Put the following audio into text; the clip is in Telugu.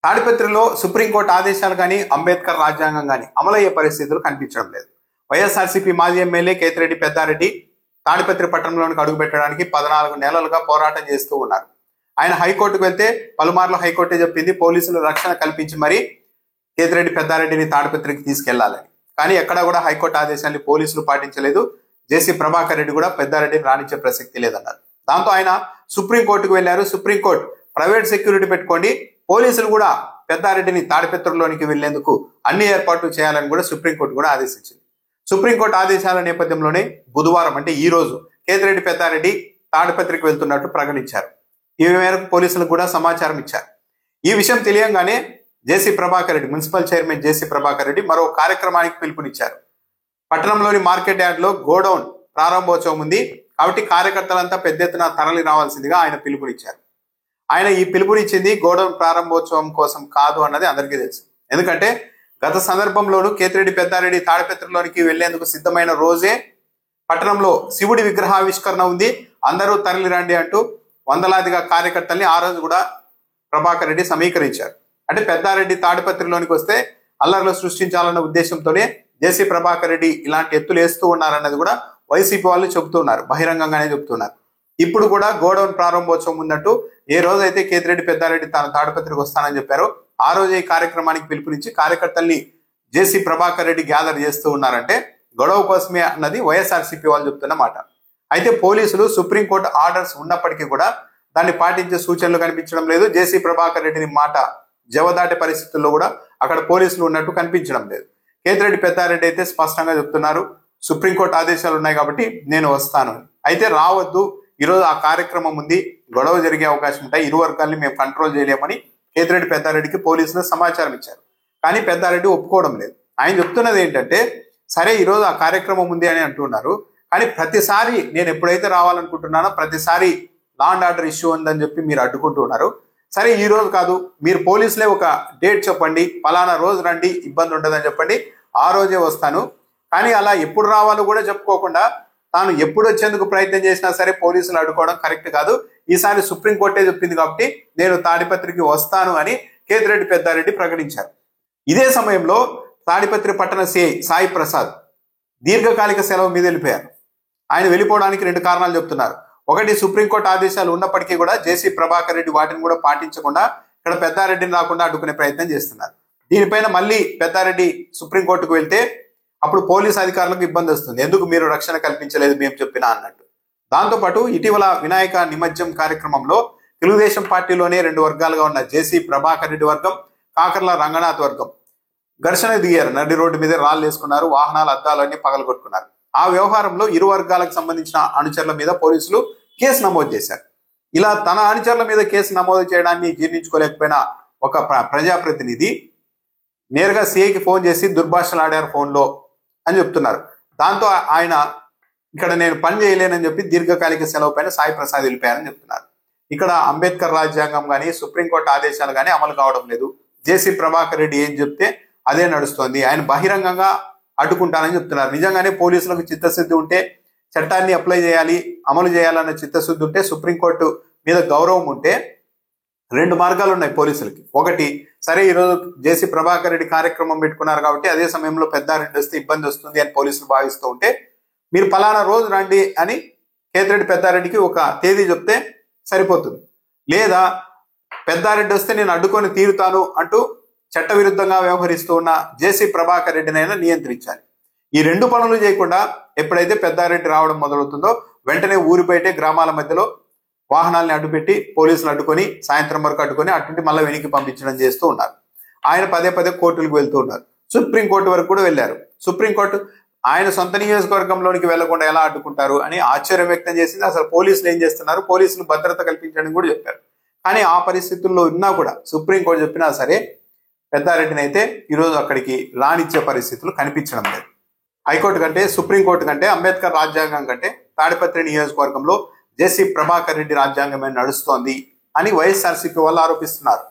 తాడిపత్రిలో సుప్రీంకోర్టు ఆదేశాలు కానీ అంబేద్కర్ రాజ్యాంగం కానీ అమలయ్యే పరిస్థితులు కనిపించడం లేదు. వైఎస్ఆర్సీపీ మాజీ ఎమ్మెల్యే కేతిరెడ్డి పెద్దారెడ్డి తాడిపత్రి పట్టణంలోనికి అడుగుపెట్టడానికి 14 నెలలుగా పోరాటం చేస్తూ ఉన్నారు. ఆయన హైకోర్టుకు వెళ్తే పలుమార్లు హైకోర్టే చెప్పింది పోలీసులు రక్షణ కల్పించి మరీ కేతిరెడ్డి పెద్దారెడ్డిని తాడిపత్రికి తీసుకెళ్లాలని. కానీ ఎక్కడా కూడా హైకోర్టు ఆదేశాన్ని పోలీసులు పాటించలేదు. జేసీ ప్రభాకర్ రెడ్డి కూడా పెద్దారెడ్డిని రాణించే ప్రసక్తి లేదన్నారు. దాంతో ఆయన సుప్రీంకోర్టుకు వెళ్లారు. సుప్రీంకోర్టు ప్రైవేట్ సెక్యూరిటీ పెట్టుకోండి, పోలీసులు కూడా పెద్దారెడ్డిని తాడిపత్రిలోనికి వెళ్లేందుకు అన్ని ఏర్పాట్లు చేయాలని కూడా సుప్రీంకోర్టు కూడా ఆదేశించింది. సుప్రీంకోర్టు ఆదేశాల నేపథ్యంలోనే బుధవారం అంటే ఈ రోజు కేతిరెడ్డి పెద్దారెడ్డి తాడిపత్రికి వెళ్తున్నట్టు ప్రకటించారు. ఈ మేరకు పోలీసులకు కూడా సమాచారం ఇచ్చారు. ఈ విషయం తెలియంగానే జేసీ ప్రభాకర్ రెడ్డి, మున్సిపల్ చైర్మన్ జేసీ ప్రభాకర్ రెడ్డి మరో కార్యక్రమానికి పిలుపునిచ్చారు. పట్టణంలోని మార్కెట్ యార్డ్ లో గోడౌన్ ప్రారంభోత్సవం ఉంది కాబట్టి కార్యకర్తలంతా పెద్ద ఎత్తున తరలి రావాల్సిందిగా ఆయన పిలుపునిచ్చారు. ఆయన ఈ పిలుపునిచ్చింది గోడౌన్ ప్రారంభోత్సవం కోసం కాదు అన్నది అందరికీ తెలుసు. ఎందుకంటే గత సందర్భంలోనూ కేతిరెడ్డి పెద్దారెడ్డి తాడిపత్రిలోనికి వెళ్లేందుకు సిద్ధమైన రోజే పట్టణంలో శివుడి విగ్రహావిష్కరణ ఉంది, అందరూ తరలి రండి అంటూ వందలాదిగా కార్యకర్తల్ని ఆ రోజు కూడా ప్రభాకర్ రెడ్డి సమీకరించారు. అంటే పెద్దారెడ్డి తాడిపత్రిలోనికి వస్తే అల్లర్లు సృష్టించాలన్న ఉద్దేశంతోనే జేసీ ప్రభాకర్ రెడ్డి ఇలాంటి ఎత్తులు వేస్తూ ఉన్నారన్నది కూడా వైసీపీ వాళ్ళు చెబుతున్నారు, బహిరంగంగానే చెబుతున్నారు. ఇప్పుడు కూడా గోడౌన్ ప్రారంభోత్సవం ఉందంటూ ఏ రోజైతే కేతిరెడ్డి పెద్దారెడ్డి తాను తాడిపత్రికి వస్తానని చెప్పారో ఆ రోజే ఈ కార్యక్రమానికి పిలుపునిచ్చి కార్యకర్తల్ని జేసీ ప్రభాకర్ రెడ్డి గ్యాదర్ చేస్తూ ఉన్నారంటే గొడవ కోసమే అన్నది వైఎస్ఆర్సీపీ వాళ్ళు చెప్తున్న మాట. అయితే పోలీసులు సుప్రీంకోర్టు ఆర్డర్స్ ఉన్నప్పటికీ కూడా దాన్ని పాటించే సూచనలు కనిపించడం లేదు. జేసీ ప్రభాకర్ రెడ్డిని మాట జవదాటే పరిస్థితుల్లో కూడా అక్కడ పోలీసులు ఉన్నట్టు కనిపించడం లేదు. కేతిరెడ్డి పెద్దారెడ్డి అయితే స్పష్టంగా చెప్తున్నారు, సుప్రీంకోర్టు ఆదేశాలు ఉన్నాయి కాబట్టి నేను వస్తాను. అయితే రావద్దు, ఈరోజు ఆ కార్యక్రమం ఉంది, గొడవ జరిగే అవకాశం ఉంటాయి, ఇరు వర్గాల్ని మేము కంట్రోల్ చేయలేమని కేతిరెడ్డి పెద్దారెడ్డికి పోలీసులు సమాచారం ఇచ్చారు. కానీ పెద్దారెడ్డి ఒప్పుకోవడం లేదు. ఆయన చెప్తున్నది ఏంటంటే సరే ఈరోజు ఆ కార్యక్రమం ఉంది అని అంటున్నారు, కానీ ప్రతిసారి నేను ఎప్పుడైతే రావాలనుకుంటున్నానో ప్రతిసారి లా అండ్ ఆర్డర్ ఇష్యూ ఉందని చెప్పి మీరు అడ్డుకుంటూ ఉన్నారు. సరే ఈ రోజు కాదు, మీరు పోలీసులే ఒక డేట్ చెప్పండి, పలానా రోజు రండి, ఇబ్బంది ఉండదని చెప్పండి, ఆ రోజే వస్తాను. కానీ అలా ఎప్పుడు రావాలో కూడా చెప్పుకోకుండా తాను ఎప్పుడు వచ్చేందుకు ప్రయత్నం చేసినా సరే పోలీసులు అడ్డుకోవడం కరెక్ట్ కాదు. ఈసారి సుప్రీంకోర్టే చెప్పింది కాబట్టి నేను తాడిపత్రికి వస్తాను అని కేతిరెడ్డి పెద్దారెడ్డి ప్రకటించారు. ఇదే సమయంలో తాడిపత్రి పట్టణ సిఐ సాయి ప్రసాద్ దీర్ఘకాలిక సెలవు మీద వెళ్ళిపోయారు. ఆయన వెళ్ళిపోవడానికి 2 కారణాలు చెప్తున్నారు. ఒకటి, సుప్రీంకోర్టు ఆదేశాలు ఉన్నప్పటికీ కూడా జేసీ ప్రభాకర్ రెడ్డి వాటిని కూడా పాటించకుండా ఇక్కడ పెద్దారెడ్డిని రాకుండా అడ్డుకునే ప్రయత్నం చేస్తున్నారు. దీనిపైన మళ్ళీ పెద్దారెడ్డి సుప్రీంకోర్టుకు వెళ్తే అప్పుడు పోలీసు అధికారులకు ఇబ్బంది వస్తుంది, ఎందుకు మీరు రక్షణ కల్పించలేదు మేము చెప్పినా అన్నట్టు. దాంతోపాటు ఇటీవల వినాయక నిమజ్జనం కార్యక్రమంలో తెలుగుదేశం పార్టీలోనే 2 వర్గాలుగా ఉన్న జేసీ ప్రభాకర్ రెడ్డి వర్గం, కాకర్ల రంగనాథ్ వర్గం ఘర్షణ దిగారు. నడి రోడ్డు మీద రాళ్ళు వేసుకున్నారు, వాహనాల అద్దాలన్నీ పగలగొట్టుకున్నారు. ఆ వ్యవహారంలో ఇరు వర్గాలకు సంబంధించిన అనుచరుల మీద పోలీసులు కేసు నమోదు చేశారు. ఇలా తన అనుచరుల మీద కేసు నమోదు చేయడాన్ని జీర్ణించుకోలేకపోయిన ఒక ప్రజాప్రతినిధి నేరుగా సిఐకి ఫోన్ చేసి దుర్భాషలు ఆడారు ఫోన్లో అని చెప్తున్నారు. దాంతో ఆయన ఇక్కడ నేను పని చేయలేనని చెప్పి దీర్ఘకాలిక సెలవు పైన సాయి ప్రసాద్ వెళ్ళిపోయారని చెప్తున్నారు. ఇక్కడ అంబేద్కర్ రాజ్యాంగం కానీ సుప్రీంకోర్టు ఆదేశాలు కానీ అమలు కావడం లేదు. జేసీ ప్రభాకర్ రెడ్డి ఏం చెప్తే అదే నడుస్తోంది. ఆయన బహిరంగంగా అడ్డుకుంటానని చెప్తున్నారు. నిజంగానే పోలీసులకు చిత్తశుద్ధి ఉంటే చట్టాన్ని అప్లై చేయాలి, అమలు చేయాలన్న చిత్తశుద్ధి ఉంటే, సుప్రీంకోర్టు మీద గౌరవం ఉంటే 2 మార్గాలు ఉన్నాయి పోలీసులకి. ఒకటి, సరే ఈరోజు జేసీ ప్రభాకర్ రెడ్డి కార్యక్రమం పెట్టుకున్నారు కాబట్టి అదే సమయంలో పెద్దారెడ్డి వస్తే ఇబ్బంది వస్తుంది అని పోలీసులు భావిస్తూ ఉంటే మీరు పలానా రోజు రండి అని కేతిరెడ్డి పెద్దారెడ్డికి ఒక తేదీ చెప్తే సరిపోతుంది. లేదా పెద్దారెడ్డి వస్తే నేను అడ్డుకొని తీరుతాను అంటూ చట్టవిరుద్ధంగా వ్యవహరిస్తూ ఉన్న జేసీ ప్రభాకర్ రెడ్డినైనా నియంత్రించాలి. ఈ 2 పనులు చేయకుండా ఎప్పుడైతే పెద్దారెడ్డి రావడం మొదలవుతుందో వెంటనే ఊరి బయటే గ్రామాల మధ్యలో వాహనాలను అడ్డుపెట్టి పోలీసులు అడ్డుకొని సాయంత్రం వరకు అడ్డుకొని అటుంటి మళ్ళీ వెనక్కి పంపించడం చేస్తూ ఉన్నారు. ఆయన పదే కోర్టులకు వెళ్తూ ఉన్నారు. సుప్రీంకోర్టు వరకు కూడా వెళ్ళారు. సుప్రీంకోర్టు ఆయన సొంత నియోజకవర్గంలోనికి వెళ్లకుండా ఎలా అడ్డుకుంటారు అని ఆశ్చర్యం వ్యక్తం చేసింది. అసలు పోలీసులు ఏం చేస్తున్నారు, పోలీసులు భద్రత కల్పించడం కూడా చెప్పారు. కానీ ఆ పరిస్థితుల్లో ఉన్నా కూడా సుప్రీంకోర్టు చెప్పినా సరే పెద్దారెడ్డిని అయితే ఈరోజు అక్కడికి రానిచ్చే పరిస్థితులు కనిపించడం లేదు. హైకోర్టు కంటే సుప్రీంకోర్టు కంటే అంబేద్కర్ రాజ్యాంగం కంటే తాడిపత్రి నియోజకవర్గంలో జేసీ ప్రభాకర్ రెడ్డి రాజ్యాంగమే నడుస్తోంది అని వైఎస్ఆర్సీపీ వాళ్ళు ఆరోపిస్తున్నారు.